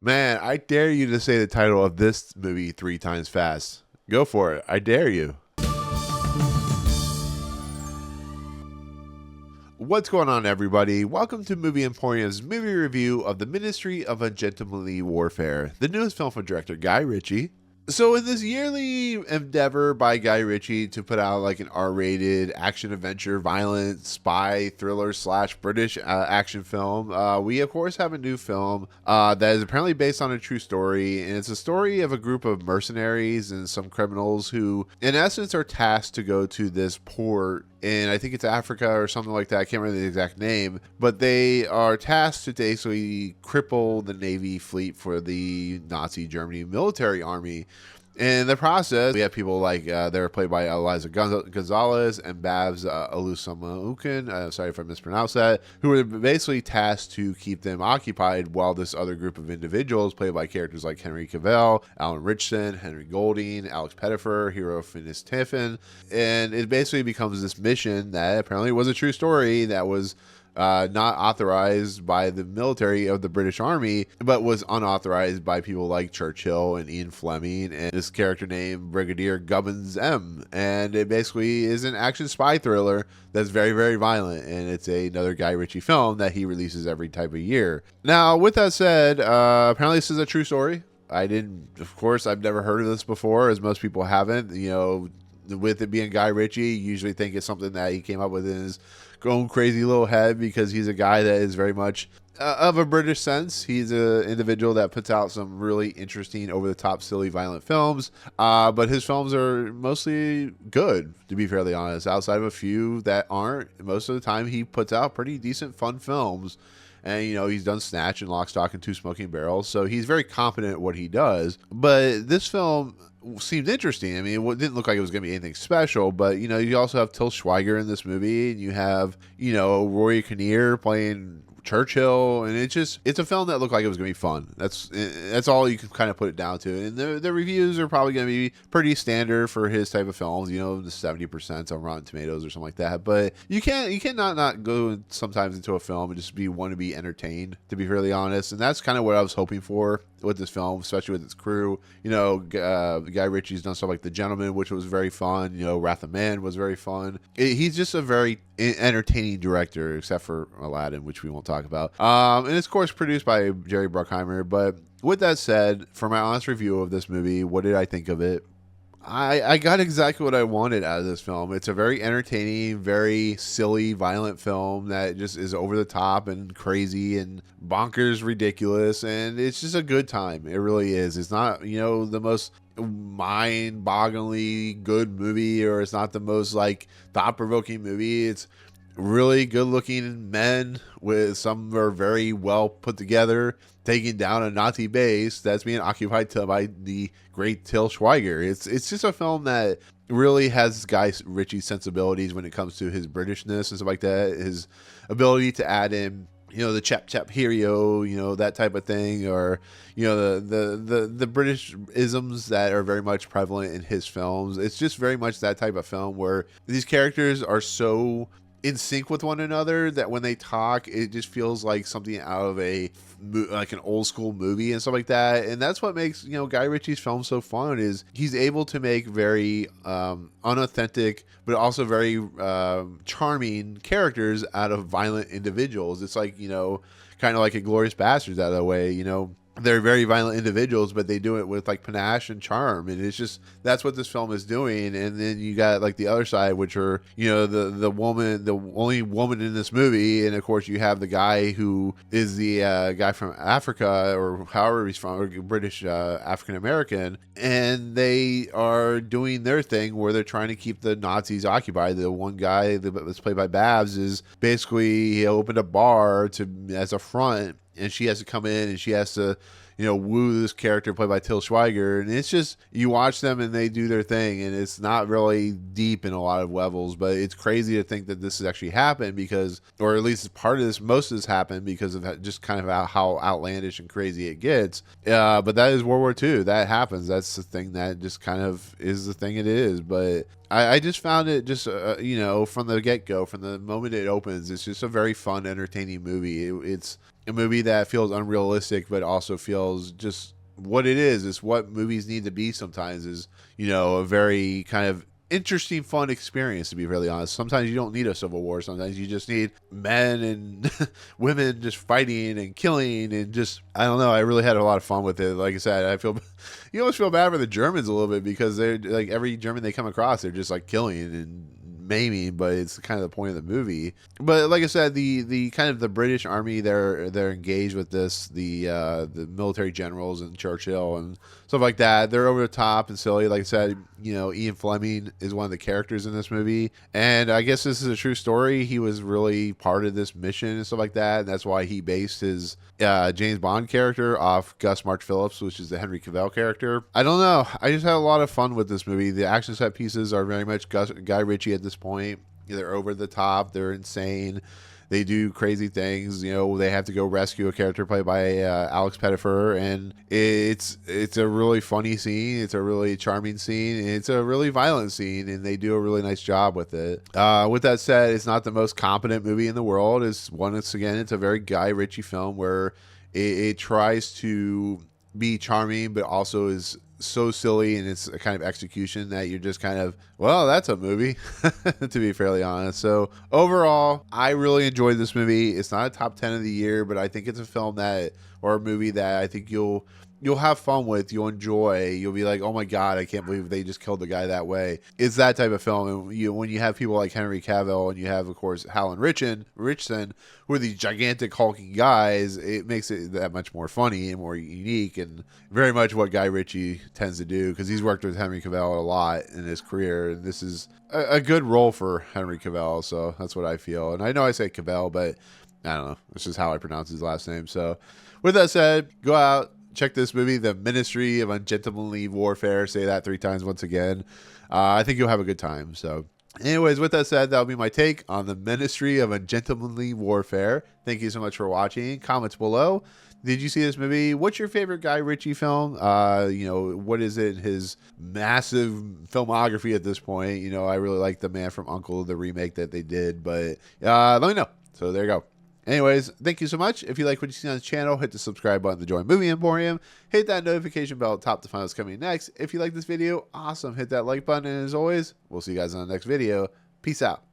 Man, I dare you to say the title of this movie 3 times fast. Go for it. I dare you. What's going on, everybody? Welcome to Movie Emporium's movie review of The Ministry of Ungentlemanly Warfare, the newest film from director Guy Ritchie. So in this yearly endeavor by Guy Ritchie to put out like an R-rated action adventure, violent spy thriller slash British action film, we of course have a new film that is apparently based on a true story, and it's a story of a group of mercenaries and some criminals who, in essence, are tasked to go to this port. And I think it's Africa or something like that. I can't remember the exact name, but they are tasked to basically cripple the Navy fleet for the Nazi Germany military army. In the process, we have people like they're played by Eiza González and Babs Olusanmokun. Sorry if I mispronounced that. Who are basically tasked to keep them occupied while this other group of individuals, played by characters like Henrique, Cavill, Ritchson, Henry Golding, Alex Pettyfer, hero Finis Tiffin, and it basically becomes this mission that apparently was a true story that was not authorized by the military of the British Army, but was unauthorized by people like Churchill and Ian Fleming and this character named Brigadier Gubbins M. And it basically is an action spy thriller that's very, very violent, and it's another Guy Ritchie film that he releases every type of year. Now, with that said, apparently this is a true story. Of course, I've never heard of this before, as most people haven't. You know, with it being Guy Ritchie, you usually think it's something that he came up with in his own crazy little head, because he's a guy that is very much of a British sense. He's an individual that puts out some really interesting, over-the-top, silly, violent films, but his films are mostly good, to be fairly honest. Outside of a few that aren't, most of the time he puts out pretty decent, fun films. And, you know, he's done Snatch and Lock, Stock, and Two Smoking Barrels, so he's very competent at what he does. But this film seemed interesting. I mean, it didn't look like it was going to be anything special, but, you know, you also have Till Schweiger in this movie, and you have, you know, Rory Kinnear playing Churchill, and it's a film that looked like it was going to be fun. That's all you can kind of put it down to. And the reviews are probably going to be pretty standard for his type of films, you know, the 70% on Rotten Tomatoes or something like that. But you cannot not go sometimes into a film and just want to be entertained, to be fairly honest. And that's kind of what I was hoping for with this film, especially with its crew. You know, Guy Ritchie's done stuff like The Gentleman, which was very fun. You know, Wrath of Man was very fun. He's just a very entertaining director, except for Aladdin, which we won't talk about. And it's, of course, produced by Jerry Bruckheimer. But with that said, for my honest review of this movie, what did I think of it? I got exactly what I wanted out of this film. It's a very entertaining, very silly, violent film that just is over the top and crazy and bonkers ridiculous, and it's just a good time. It really is. It's not, you know, the most mind-bogglingly good movie, or it's not the most like thought-provoking movie. It's really good-looking men, with some are very well put together, taking down a Nazi base that's being occupied by the great Till Schweiger. It's just a film that really has Guy Ritchie's sensibilities when it comes to his Britishness and stuff like that. His ability to add in, you know, the chap hero, you know, that type of thing, or, you know, the British isms that are very much prevalent in his films. It's just very much that type of film where these characters are so in sync with one another that when they talk, it just feels like something out of like an old school movie and stuff like that. And that's what makes, you know, Guy Ritchie's film so fun, is he's able to make very unauthentic but also very charming characters out of violent individuals. It's like, you know, kind of like Inglourious Basterds out of the way, you know. They're very violent individuals, but they do it with like panache and charm, and it's just, that's what this film is doing. And then you got like the other side, which are, you know, the woman, the only woman in this movie, and of course you have the guy who is the guy from Africa, or however he's from, or British African American, and they are doing their thing where they're trying to keep the Nazis occupied. The one guy that was played by Babs is basically, he opened a bar as a front, and she has to come in and she has to, you know, woo this character played by Till Schweiger. And it's just, you watch them and they do their thing, and it's not really deep in a lot of levels, but it's crazy to think that this has actually happened, because, or at least part of this, most of this happened because of just kind of how outlandish and crazy it gets. But that is World War II. That happens. That's the thing that just kind of is the thing it is. But I just found it just, you know, from the get-go, from the moment it opens, it's just a very fun, entertaining movie. It's a movie that feels unrealistic, but also feels just what it is. It's what movies need to be sometimes. Is, you know, a very kind of interesting, fun experience, to be really honest. Sometimes you don't need a civil war. Sometimes you just need men and women just fighting and killing and just, I don't know. I really had a lot of fun with it. Like I said, I feel, you almost feel bad for the Germans a little bit, because they're like, every German they come across, they're just like killing and maiming, but it's kind of the point of the movie. But like I said, the kind of the British army, they're engaged with this, the military generals and Churchill and stuff like that. They're over the top and silly. Like I said, you know, Ian Fleming is one of the characters in this movie, and I guess this is a true story. He was really part of this mission and stuff like that, and that's why he based his James Bond character off Gus March Phillips, which is the Henry Cavill character. I don't know. I just had a lot of fun with this movie. The action set pieces are very much Guy Ritchie at this point. They're over the top. They're insane. They do crazy things. You know, they have to go rescue a character played by Alex Pettyfer, and it's a really funny scene. It's a really charming scene. And it's a really violent scene, and they do a really nice job with it. With that said, it's not the most competent movie in the world. Once again, it's a very Guy Ritchie film where it tries to be charming, but also is so silly in its kind of execution that you're just kind of, well, that's a movie, to be fairly honest. So overall, I really enjoyed this movie. It's not a top 10 of the year, but I think it's a film that, or a movie that I think you'll have fun with, you'll enjoy, you'll be like, oh my god, I can't believe they just killed the guy that way. It's that type of film. And when you have people like Henry Cavill, and you have, of course, Alan Ritchson, who are these gigantic hulking guys, it makes it that much more funny and more unique, and very much what Guy Ritchie tends to do, because he's worked with Henry Cavill a lot in his career, and this is a good role for Henry Cavill, so that's what I feel. And I know I say Cavill, but I don't know, it's just how I pronounce his last name. So with that said, go out, check this movie, The Ministry of Ungentlemanly Warfare. Say that 3 times once again. I think you'll have a good time. So anyways, with that said, that'll be my take on The Ministry of Ungentlemanly Warfare. Thank you so much for watching. Comments below. Did you see this movie? What's your favorite Guy Ritchie film? You know, what is it in his massive filmography at this point? You know, I really like The Man from U.N.C.L.E., the remake that they did, but let me know. So there you go. Anyways, thank you so much. If you like what you see on the channel, hit the subscribe button to join Movie Emporium. Hit that notification bell at the top to find out what's coming next. If you like this video, awesome. Hit that like button. And as always, we'll see you guys on the next video. Peace out.